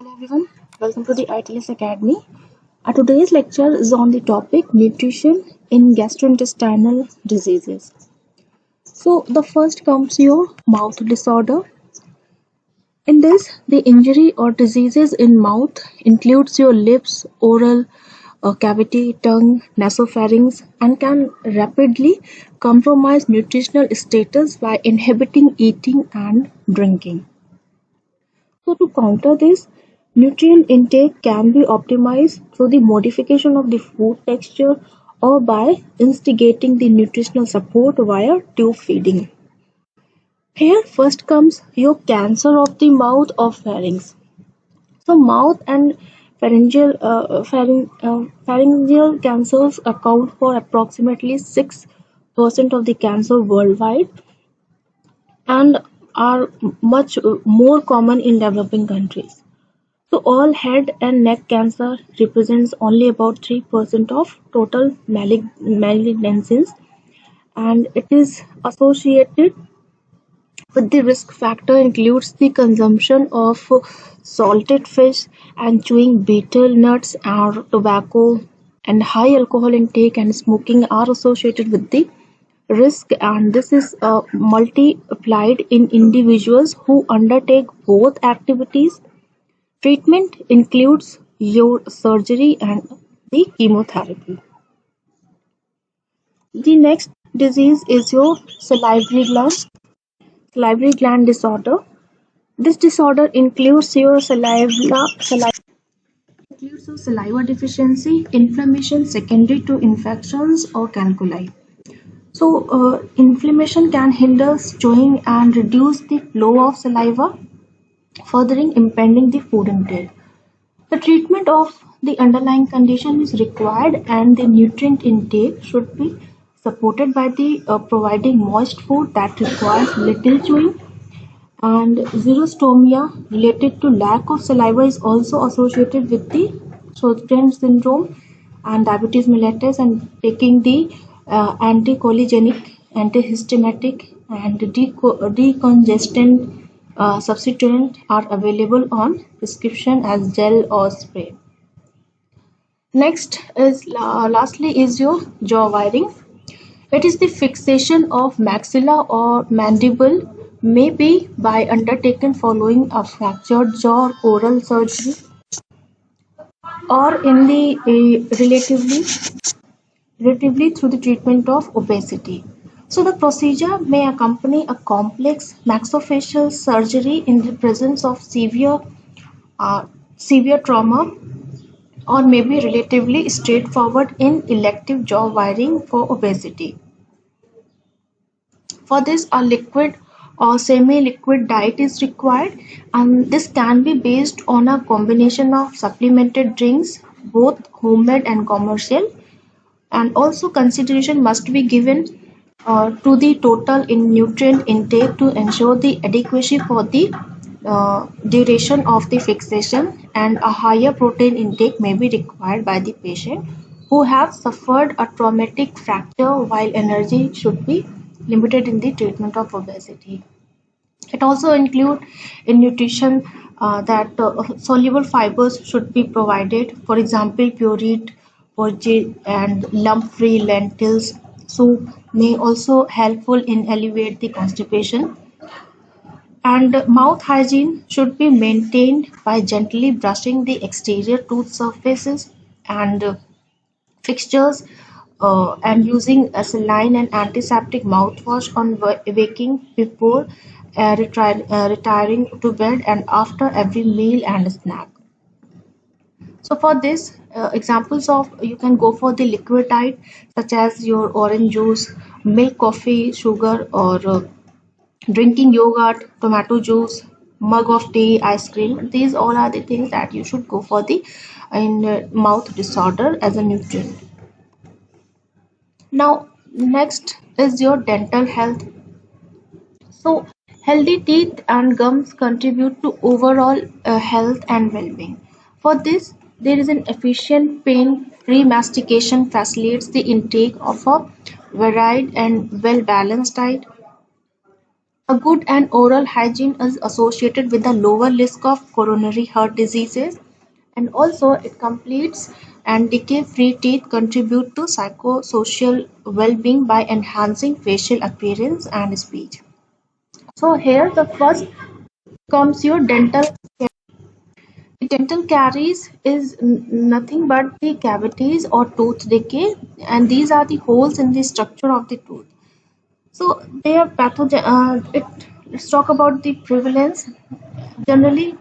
Hello everyone, welcome to the ITS Academy. Today's lecture is on the topic nutrition in gastrointestinal diseases. So, the first comes your mouth disorder. In this, the injury or diseases in mouth includes your lips, oral cavity, tongue, nasopharynx, and can rapidly compromise nutritional status by inhibiting eating and drinking. So to counter this, nutrient intake can be optimized through the modification of the food texture or by instigating the nutritional support via tube feeding. Here first comes your cancer of the mouth or pharynx. So mouth and pharyngeal cancers account for approximately 6% of the cancer worldwide and are much more common in developing countries. So all head and neck cancer represents only about 3% of total malignancies, and it is associated with the risk factor includes the consumption of salted fish and chewing betel nuts or tobacco, and high alcohol intake and smoking are associated with the risk, and this is multiplied in individuals who undertake both activities. Treatment includes your surgery and the chemotherapy. The next disease is your salivary gland disorder. This disorder includes your saliva deficiency, inflammation secondary to infections or canculi. So, inflammation can hinder chewing and reduce the flow of saliva, furthering impeding the food intake. The treatment of the underlying condition is required and the nutrient intake should be supported by the providing moist food that requires little chewing, and xerostomia related to lack of saliva is also associated with the Sjogren's syndrome and diabetes mellitus, and taking the anticholinergic, antihistaminic and decongestant substituent are available on prescription as gel or spray. Next is lastly is your jaw wiring. It is the fixation of maxilla or mandible may be by undertaken following a fractured jaw or oral surgery or in the relatively through the treatment of obesity. So the procedure may accompany a complex maxillofacial surgery in the presence of uh, severe trauma, or may be relatively straightforward in elective jaw wiring for obesity. For this, a liquid or semi-liquid diet is required, and this can be based on a combination of supplemented drinks, both homemade and commercial, and also consideration must be given to the total in nutrient intake to ensure the adequacy for the duration of the fixation, and a higher protein intake may be required by the patient who have suffered a traumatic fracture, while energy should be limited in the treatment of obesity. It also include in nutrition that soluble fibers should be provided. For example, pureed, porridge, and lump-free lentils soup may also helpful in alleviate the constipation. And mouth hygiene should be maintained by gently brushing the exterior tooth surfaces and fixtures, and using a saline and antiseptic mouthwash on waking before retiring to bed and after every meal and snack. So for this, examples of you can go for the liquid diet such as your orange juice, milk, coffee, sugar, or drinking yogurt, tomato juice, mug of tea, ice cream. These all are the things that you should go for the in mouth disorder as a nutrient. Now, next is your dental health. So, healthy teeth and gums contribute to overall health and well-being. For this, there is an efficient pain-free mastication facilitates the intake of a varied and well-balanced diet. A good and oral hygiene is associated with a lower risk of coronary heart diseases, and also it completes and decay-free teeth contribute to psychosocial well-being by enhancing facial appearance and speech. So here the first comes your dental. The dental caries is nothing but the cavities or tooth decay, and these are the holes in the structure of the tooth. So they are pathogen. Let's talk about the prevalence. Generally,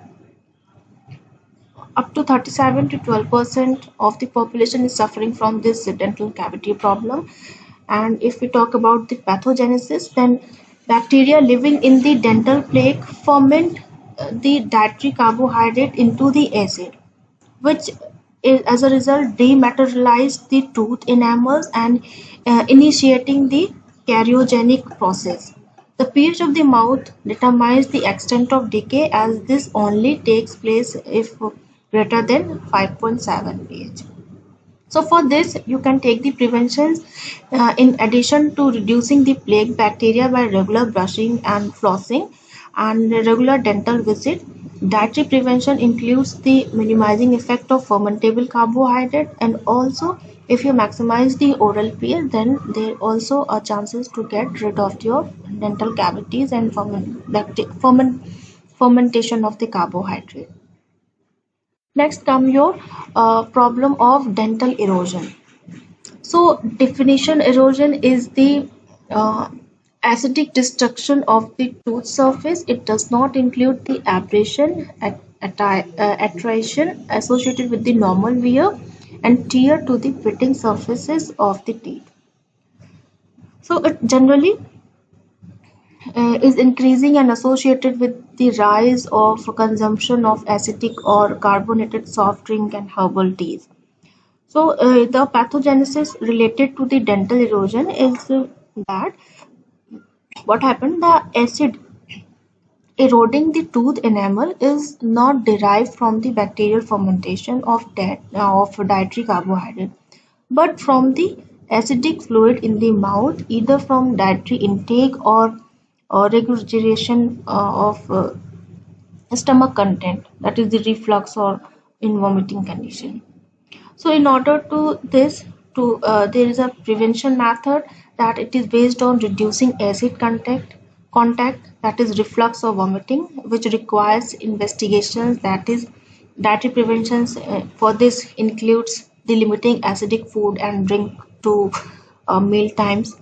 up to 37 to 12% of the population is suffering from this dental cavity problem. And if we talk about the pathogenesis, then bacteria living in the dental plaque ferment the dietary carbohydrate into the acid, which as a result dematerialize the tooth enamels and initiating the karyogenic process. The pH of the mouth determines the extent of decay, as this only takes place if greater than 5.7 pH. So for this, you can take the preventions in addition to reducing the plague bacteria by regular brushing and flossing and regular dental visit. Dietary prevention includes the minimizing effect of fermentable carbohydrate, and also if you maximize the oral care, then there also are chances to get rid of your dental cavities and fermentation of the carbohydrate. Next come your problem of dental erosion. So definition: erosion is the uh, acidic destruction of the tooth surface. It does not include the abrasion, attrition associated with the normal wear and tear to the fitting surfaces of the teeth. So it generally is increasing and associated with the rise of consumption of acidic or carbonated soft drink and herbal teas. So the pathogenesis related to the dental erosion is that what happened, the acid eroding the tooth enamel is not derived from the bacterial fermentation of dietary carbohydrate, but from the acidic fluid in the mouth, either from dietary intake or regurgitation of stomach content, that is the reflux or in vomiting condition. So in order to this, to there is a prevention method that it is based on reducing acid contact, that is reflux or vomiting, which requires investigations, that is dietary preventions. For this includes the limiting acidic food and drink to meal times,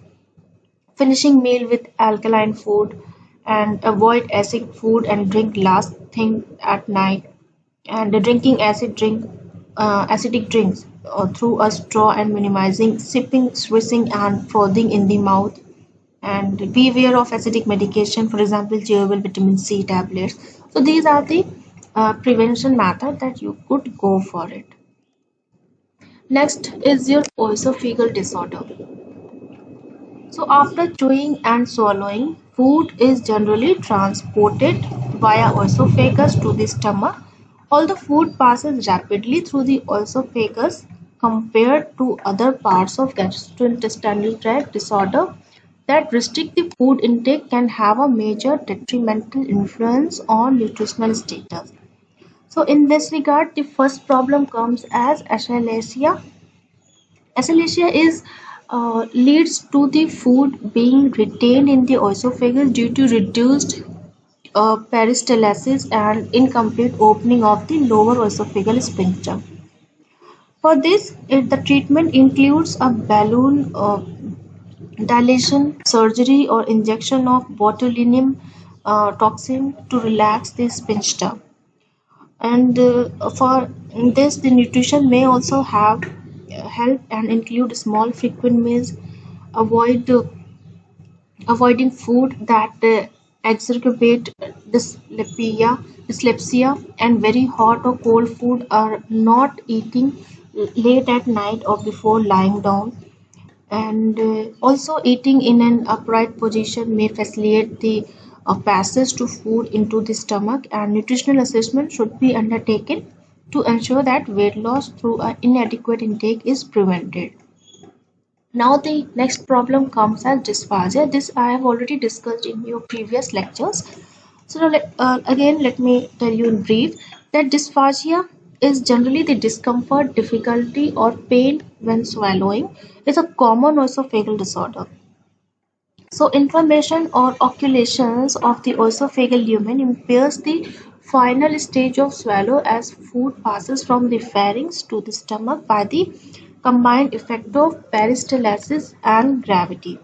finishing meal with alkaline food, and avoid acid food and drink last thing at night, and drinking acidic drinks through a straw, and minimizing sipping, swishing, and frothing in the mouth. And beware of acidic medication, for example, chewable vitamin C tablets. So these are the prevention method that you could go for it. Next is your esophageal disorder. So after chewing and swallowing, food is generally transported via esophagus to the stomach. Although food passes rapidly through the esophagus compared to other parts of gastrointestinal tract, disorder that restrict the food intake can have a major detrimental influence on nutritional status. So in this regard, the first problem comes as achalasia. Achalasia is leads to the food being retained in the esophagus due to reduced peristalsis and incomplete opening of the lower esophageal sphincter. For this, the treatment includes a balloon dilation, surgery, or injection of botulinum toxin to relax the sphincter. And for this, the nutrition may also have help and include small frequent meals, avoid avoiding food that exacerbate dyslipidemia, and very hot or cold food, are not eating late at night or before lying down. And also eating in an upright position may facilitate the passage to food into the stomach, and nutritional assessment should be undertaken to ensure that weight loss through inadequate intake is prevented. Now the next problem comes as dysphagia. This I have already discussed in your previous lectures. So again, let me tell you in brief that dysphagia is generally the discomfort, difficulty, or pain when swallowing. It's a common esophageal disorder. So inflammation or occultations of the esophageal lumen impairs the final stage of swallow as food passes from the pharynx to the stomach by the combined effect of peristalsis and gravity.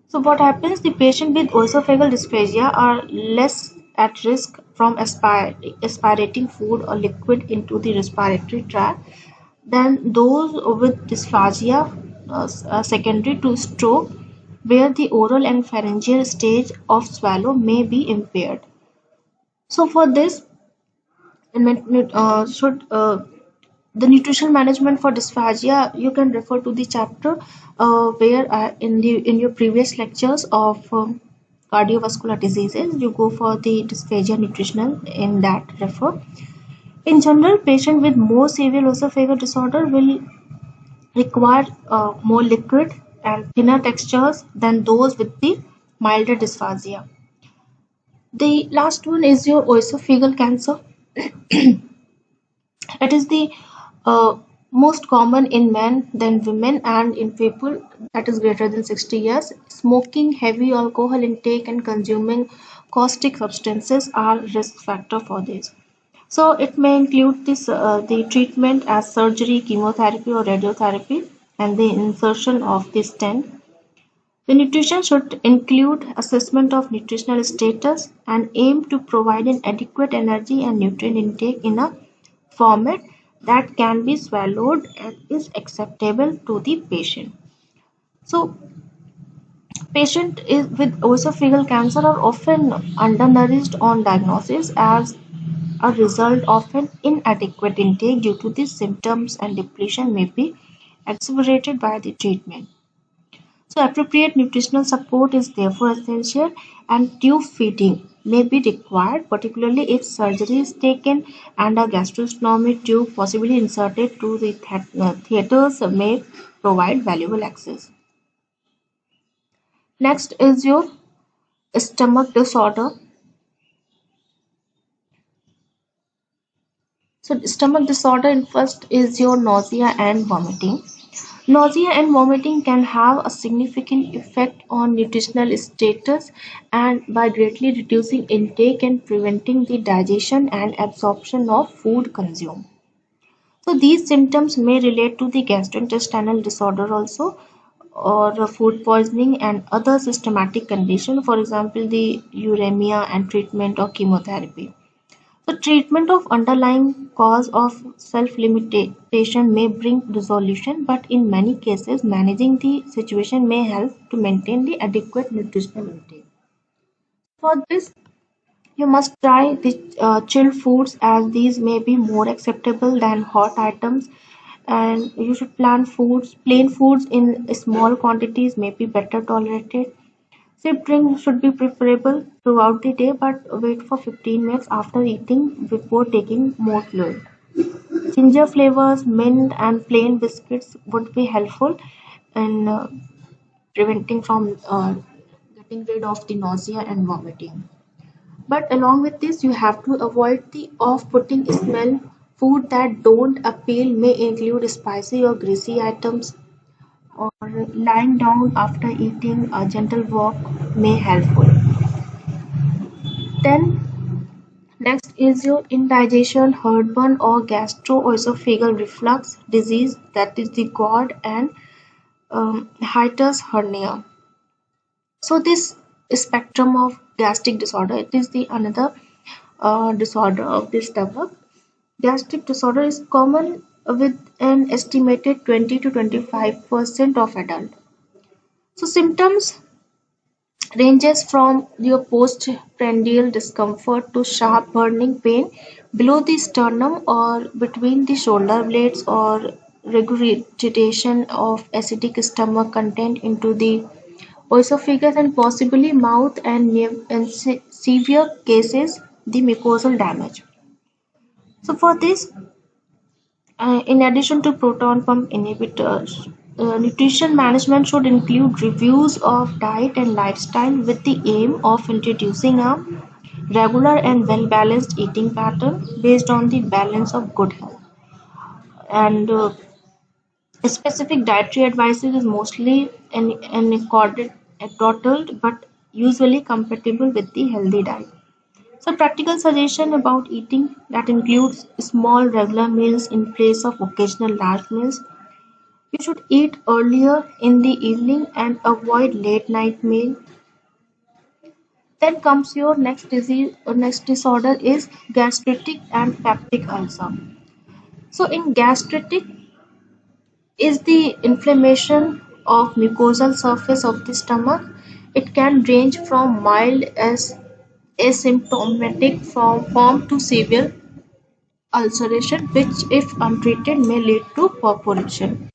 So what happens? The patient with esophageal dysphagia are less at risk from aspirating food or liquid into the respiratory tract than those with dysphagia secondary to stroke, where the oral and pharyngeal stage of swallow may be impaired. So for this, should the nutritional management for dysphagia, you can refer to the chapter where in your previous lectures of cardiovascular diseases, you go for the dysphagia nutritional in that refer. In general, patient with more severe esophageal disorder will require more liquid and thinner textures than those with the milder dysphagia. The last one is your esophageal cancer. It is the uh, most common in men than women and in people that is greater than 60 years. Smoking, heavy alcohol intake, and consuming caustic substances are risk factor for this. So it may include the treatment as surgery, chemotherapy, or radiotherapy, and the insertion of the stent. The nutrition should include assessment of nutritional status and aim to provide an adequate energy and nutrient intake in a format that can be swallowed and is acceptable to the patient. So, patients with esophageal cancer are often undernourished on diagnosis as a result of an inadequate intake due to the symptoms and depletion may be exacerbated by the treatment. So appropriate nutritional support is therefore essential and tube feeding may be required, particularly if surgery is taken and a gastrostomy tube possibly inserted to the theaters may provide valuable access. Next is your stomach disorder. So stomach disorder in first is your nausea and vomiting. Nausea and vomiting can have a significant effect on nutritional status and by greatly reducing intake and preventing the digestion and absorption of food consumed. So these symptoms may relate to the gastrointestinal disorder also or food poisoning and other systematic condition, for example the uremia and treatment or chemotherapy. The treatment of underlying cause of self-limitation may bring resolution, but in many cases, managing the situation may help to maintain the adequate nutritional intake. For this, you must try the chilled foods as these may be more acceptable than hot items, and you should plan foods. Plain foods in small quantities may be better tolerated. Sip drink should be preferable throughout the day, but wait for 15 minutes after eating before taking more fluid. Ginger flavors, mint, and plain biscuits would be helpful in preventing from getting rid of the nausea and vomiting. But along with this, you have to avoid the off-putting smell. Food that don't appeal may include spicy or greasy items, or lying down after eating a gentle walk may helpful. Then next is your indigestion, heartburn or gastroesophageal reflux disease, that is the GORD and hiatus hernia. So this spectrum of gastric disorder, it is the another disorder of the stomach. Gastric disorder is common with an estimated 20 to 25% of adults. So symptoms ranges from your postprandial discomfort to sharp burning pain below the sternum or between the shoulder blades or regurgitation of acidic stomach content into the esophagus and possibly mouth and severe cases the mucosal damage. So for this In addition to proton pump inhibitors, nutrition management should include reviews of diet and lifestyle with the aim of introducing a regular and well balanced eating pattern based on the balance of good health. And specific dietary advices is mostly anecdotal but usually compatible with the healthy diet. So practical suggestion about eating that includes small regular meals in place of occasional large meals. You should eat earlier in the evening and avoid late night meal. Then comes your next disease or next disorder is gastritic and peptic ulcer. So in gastritic is the inflammation of mucosal surface of the stomach. It can range from mild as asymptomatic form to severe ulceration, which if untreated may lead to perforation.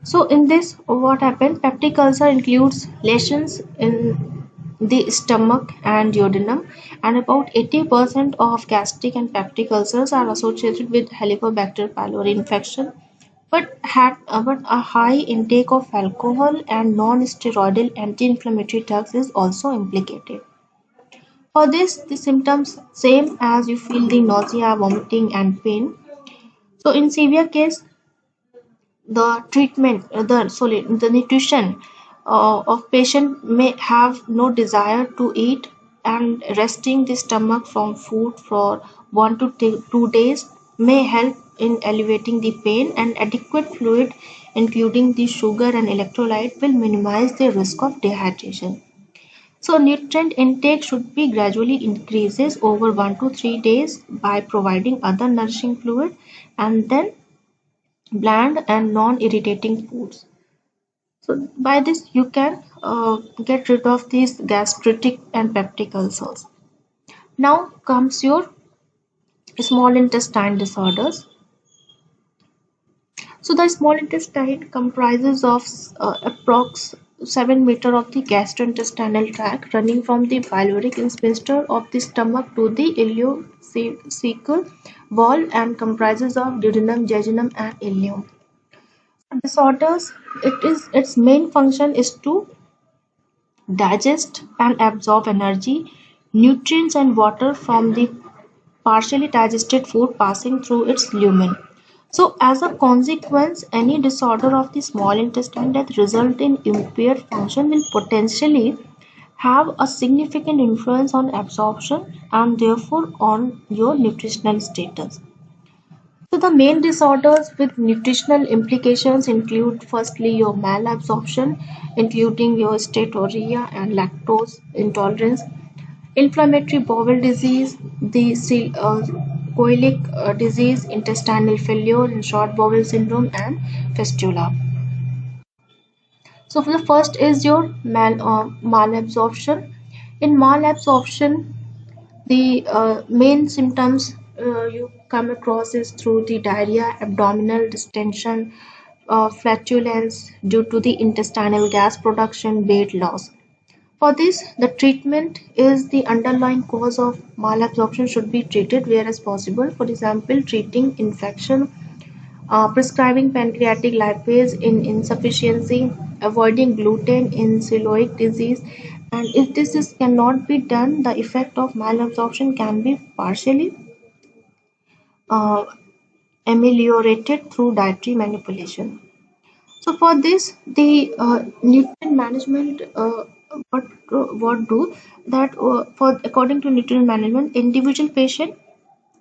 So in this, what happened? Peptic ulcer includes lesions in the stomach and duodenum, and about 80% of gastric and peptic ulcers are associated with Helicobacter pylori infection. But a high intake of alcohol and non-steroidal anti-inflammatory drugs is also implicated. For this, the symptoms same as you feel the nausea, vomiting, and pain. So in severe case, the treatment, the nutrition of patient may have no desire to eat, and resting the stomach from food for 1 to 2 days may help in alleviating the pain, and adequate fluid including the sugar and electrolyte will minimize the risk of dehydration. So nutrient intake should be gradually increases over 1 to 3 days by providing other nourishing fluid and then bland and non-irritating foods. So by this you can get rid of these gastritic and peptic ulcers. Now comes your small intestine disorders. So the small intestine comprises of approx 7 meter of the gastrointestinal tract running from the pyloric sphincter of the stomach to the ileocecal wall and comprises of duodenum, jejunum and ileum. Disorders, its main function is to digest and absorb energy, nutrients and water from the partially digested food passing through its lumen. So as a consequence, any disorder of the small intestine that result in impaired function will potentially have a significant influence on absorption and therefore on your nutritional status. So the main disorders with nutritional implications include firstly your malabsorption, including your steatorrhea and lactose intolerance, inflammatory bowel disease, the colic disease, intestinal failure, and short bowel syndrome, and fistula. So for the first is your malabsorption. In malabsorption, the main symptoms you come across is through the diarrhea, abdominal distension, flatulence due to the intestinal gas production, weight loss. For this, the treatment is the underlying cause of malabsorption should be treated where as possible. For example, treating infection, prescribing pancreatic lipase in insufficiency, avoiding gluten in celiac disease, and if cannot be done, the effect of malabsorption can be partially uh, ameliorated through dietary manipulation. So for this, the nutrient management, what do that for according to nutrient management, individual patient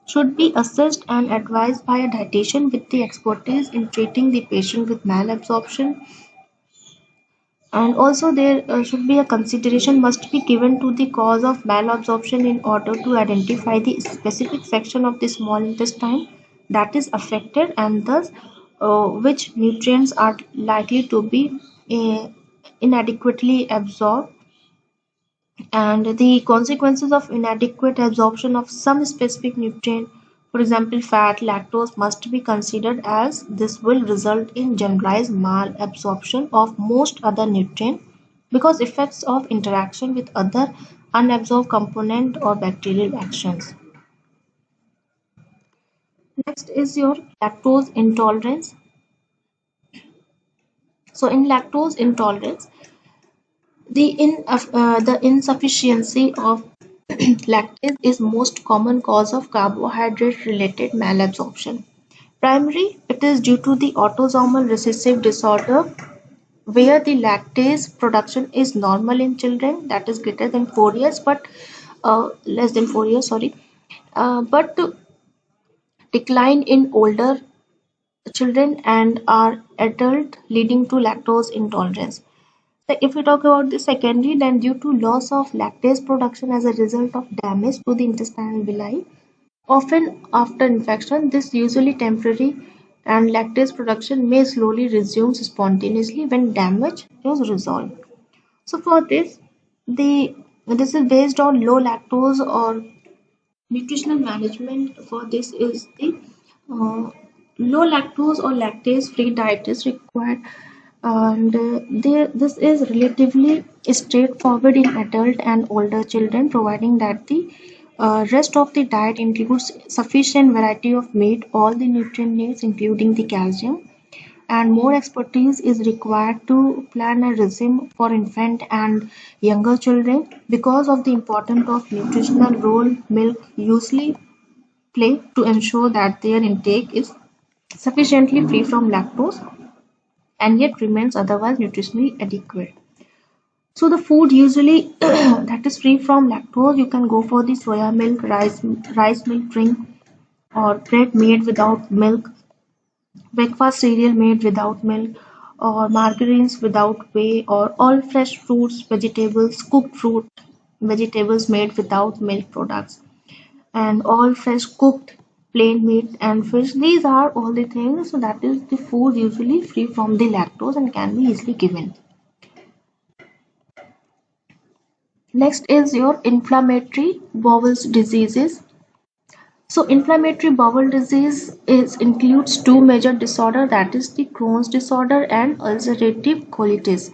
should be assessed and advised by a dietitian with the expertise in treating the patient with malabsorption. And also there should be a consideration must be given to the cause of malabsorption in order to identify the specific section of the small intestine that is affected and thus which nutrients are likely to be uh, inadequately absorbed, and the consequences of inadequate absorption of some specific nutrient, for example fat, lactose, must be considered as this will result in generalized malabsorption of most other nutrients because effects of interaction with other unabsorbed component or bacterial actions. Next is your lactose intolerance. So in lactose intolerance, the insufficiency of lactase is most common cause of carbohydrate-related malabsorption. Primary, it is due to the autosomal recessive disorder where the lactase production is normal in children that is greater than 4 years but less than 4 years, sorry, but decline in older children and are adult leading to lactose intolerance. So if we talk about the secondary, then due to loss of lactase production as a result of damage to the intestinal villi, often after infection, this usually temporary and lactase production may slowly resume spontaneously when damage is resolved. So for the this is based on low lactose or nutritional management for this is the uh, low lactose or lactase free diet is required, and this is relatively straightforward in adult and older children, providing that the rest of the diet includes sufficient variety of meat, all the nutrient needs including the calcium, and more expertise is required to plan a regime for infant and younger children because of the importance of nutritional role milk usually play to ensure that their intake is sufficiently free from lactose and yet remains otherwise nutritionally adequate. So the food usually that is free from lactose, you can go for the soya milk, rice milk drink, or bread made without milk, breakfast cereal made without milk, or margarines without whey, or all fresh fruits, vegetables, cooked fruit, vegetables made without milk products, and all fresh cooked plain meat and fish. These are all the things so that is the food usually free from the lactose and can be easily given. Next is your inflammatory bowel diseases. So inflammatory bowel disease is includes two major disorders, that is the Crohn's disorder and ulcerative colitis,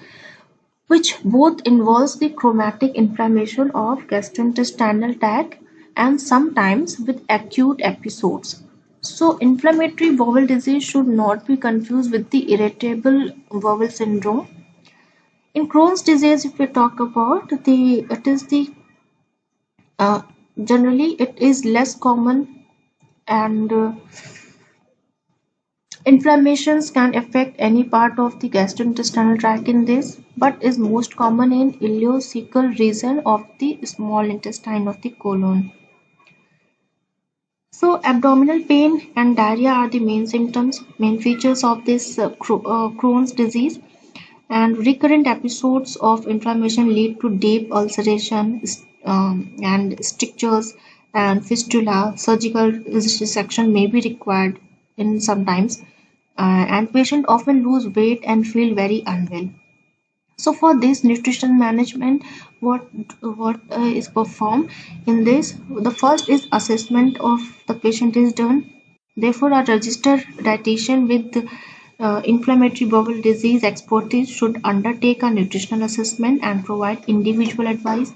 which both involves the chromatic inflammation of gastrointestinal tract and sometimes with acute episodes. So inflammatory bowel disease should not be confused with the irritable bowel syndrome. In Crohn's disease, if we talk about the, it is the uh, generally it is less common, and inflammations can affect any part of the gastrointestinal tract in this, but is most common in ileocecal region of the small intestine of the colon. So abdominal pain and diarrhea are the main symptoms, main features of this Crohn's disease, and recurrent episodes of inflammation lead to deep ulceration and strictures and fistula. Surgical resection may be required in sometimes, and patients often lose weight and feel very unwell. So for this nutrition management, what is performed in this? The first is assessment of the patient is done. Therefore, a registered dietitian with inflammatory bowel disease expertise should undertake a nutritional assessment and provide individual advice.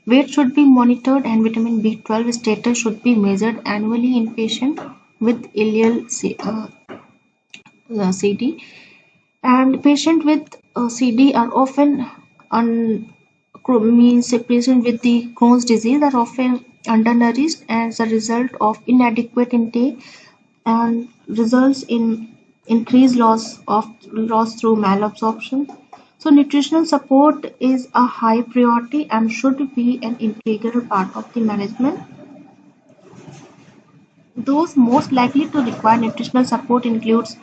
Weight should be monitored and vitamin B12 status should be measured annually in patient with ileal CD, and patients with CD are often un, means patient with the Crohn's disease are often undernourished as a result of inadequate intake and results in increased loss through malabsorption. So nutritional support is a high priority and should be an integral part of the management. Those most likely to require nutritional support includes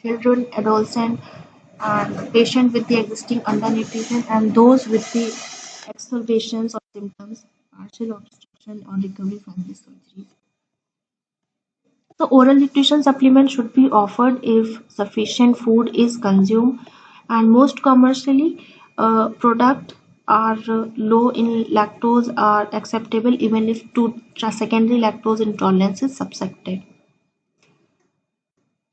children, adolescents, and patients with the existing undernutrition and those with the exacerbations of symptoms, partial obstruction or recovery from the surgery. The oral nutrition supplement should be offered if sufficient food is consumed, and most commercially product are low in lactose are acceptable even if to secondary lactose intolerance is suspected.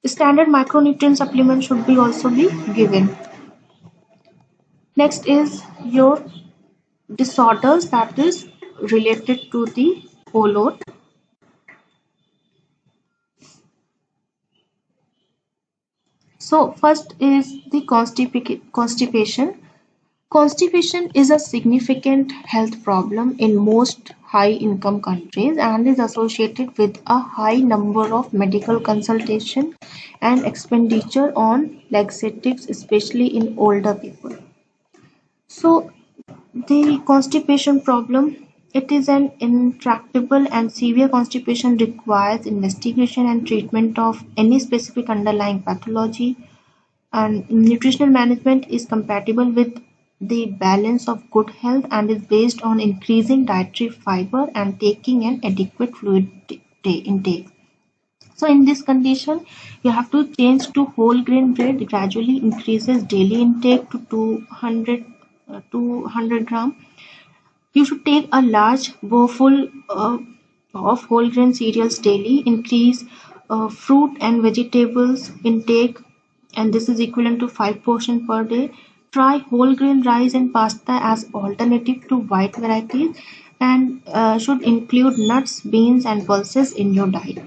Standard micronutrient supplement should be also be given. Next is your disorders that is related to the colon. So first is the constipation. Constipation is a significant health problem in most high-income countries and is associated with a high number of medical consultation and expenditure on laxatives, especially in older people. So the constipation problem, it is an intractable and severe constipation requires investigation and treatment of any specific underlying pathology, and nutritional management is compatible with the balance of good health and is based on increasing dietary fiber and taking an adequate fluid intake. So in this condition, you have to change to whole grain bread, gradually increases daily intake to 200 gram. You should take a large bowlful of whole grain cereals daily, increase fruit and vegetables intake, and this is equivalent to 5 portions per day. Try whole grain rice and pasta as alternative to white varieties, and should include nuts, beans, and pulses in your diet.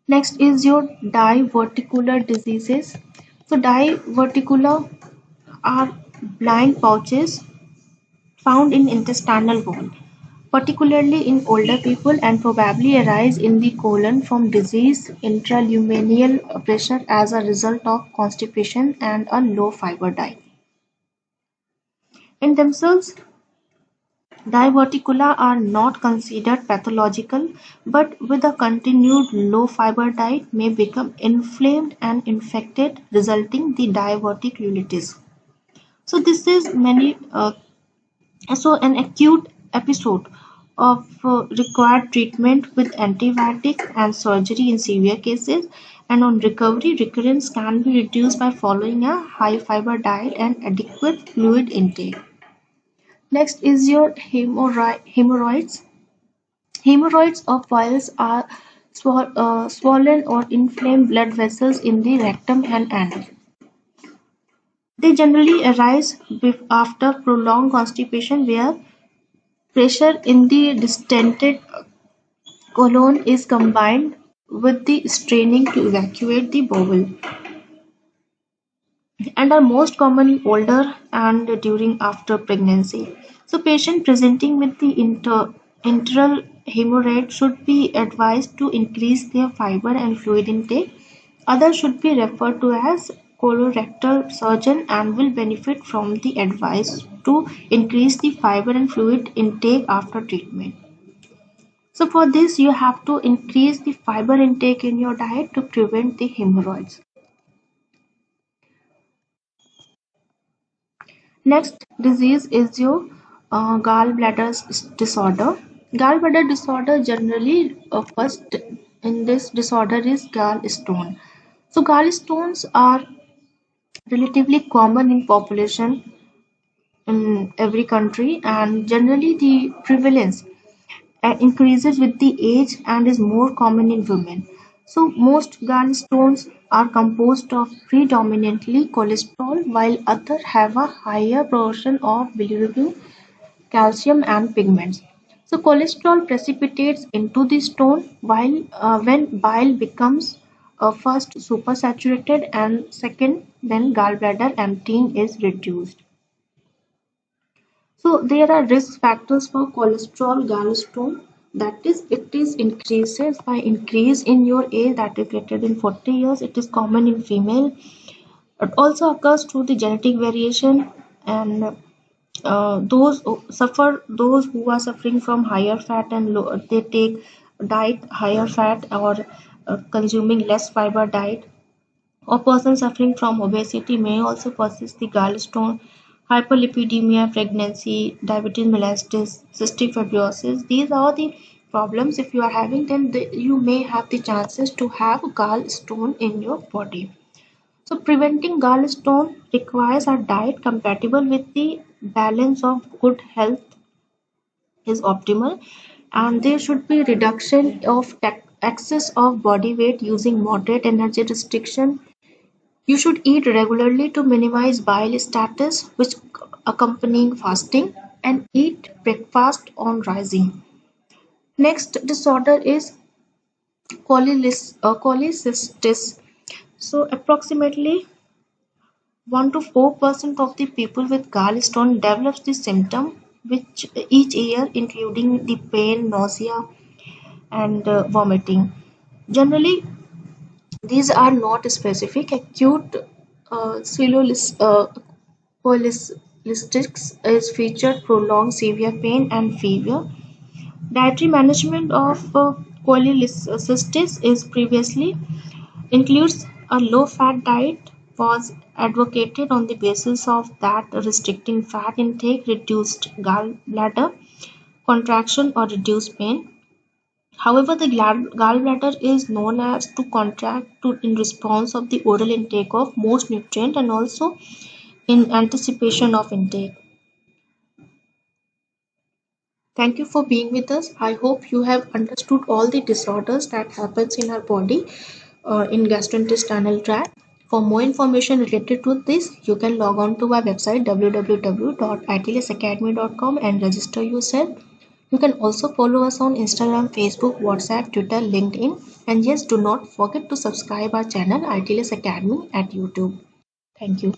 Next is your diverticular diseases. So diverticular are blind pouches found in intestinal wall, particularly in older people, and probably arise in the colon from diseased intraluminal pressure as a result of constipation and a low fiber diet. In themselves, diverticula are not considered pathological, but with a continued low fiber diet may become inflamed and infected, resulting the diverticulitis. So this is many so an acute episode of required treatment with antibiotic and surgery in severe cases, and on recovery, recurrence can be reduced by following a high fiber diet and adequate fluid intake. Next is your hemorrhoids. Hemorrhoids or piles are swollen or inflamed blood vessels in the rectum and anus. They generally arise after prolonged constipation where pressure in the distended colon is combined with the straining to evacuate the bowel, and are most common in older and during after pregnancy. So patients presenting with the enteral hemorrhage should be advised to increase their fiber and fluid intake. Others should be referred to as colorectal surgeon and will benefit from the advice to increase the fiber and fluid intake after treatment. So for this, you have to increase the fiber intake in your diet to prevent the hemorrhoids. Next disease is your gallbladder disorder. Gallbladder disorder generally first in this disorder is gallstone. So gallstones are relatively common in population in every country, and generally the prevalence increases with the age and is more common in women. So most gallstones are composed of predominantly cholesterol, while others have a higher proportion of bilirubin, calcium, and pigments. So cholesterol precipitates into the stone, while when bile becomes first supersaturated and second then gallbladder emptying is reduced. So there are risk factors for cholesterol gallstone. That is, it is increases by increase in your age that is greater than 40 years. It is common in female. It also occurs through the genetic variation, and those who are suffering from higher fat and low, they take diet higher fat or consuming less fiber diet. A person suffering from obesity may also possess the gallstone, hyperlipidemia, pregnancy, diabetes mellitus, cystic fibrosis. These are the problems. If you are having them, you may have the chances to have gallstone in your body. So preventing gallstone requires a diet compatible with the balance of good health is optimal, and there should be reduction of excess of body weight using moderate energy restriction. You should eat regularly to minimize bile status, which accompanying fasting, and eat breakfast on rising. Next disorder is cholecystis. So approximately 1 to 4% of the people with gallstone develops the symptom which each year, including the pain, nausea, and vomiting. Generally, these are not specific. Acute cholecystitis is featured prolonged severe pain and fever. Dietary management of cholecystitis is previously includes a low-fat diet was advocated on the basis of that restricting fat intake reduced gallbladder contraction or reduced pain. However, the gallbladder is known as to contract in response of the oral intake of most nutrient and also in anticipation of intake. Thank you for being with us. I hope you have understood all the disorders that happens in our body in gastrointestinal tract. For more information related to this, you can log on to our website www.itlsacademy.com and register yourself. You can also follow us on Instagram, Facebook, WhatsApp, Twitter, LinkedIn. And yes, do not forget to subscribe our channel ITLS Academy at YouTube. Thank you.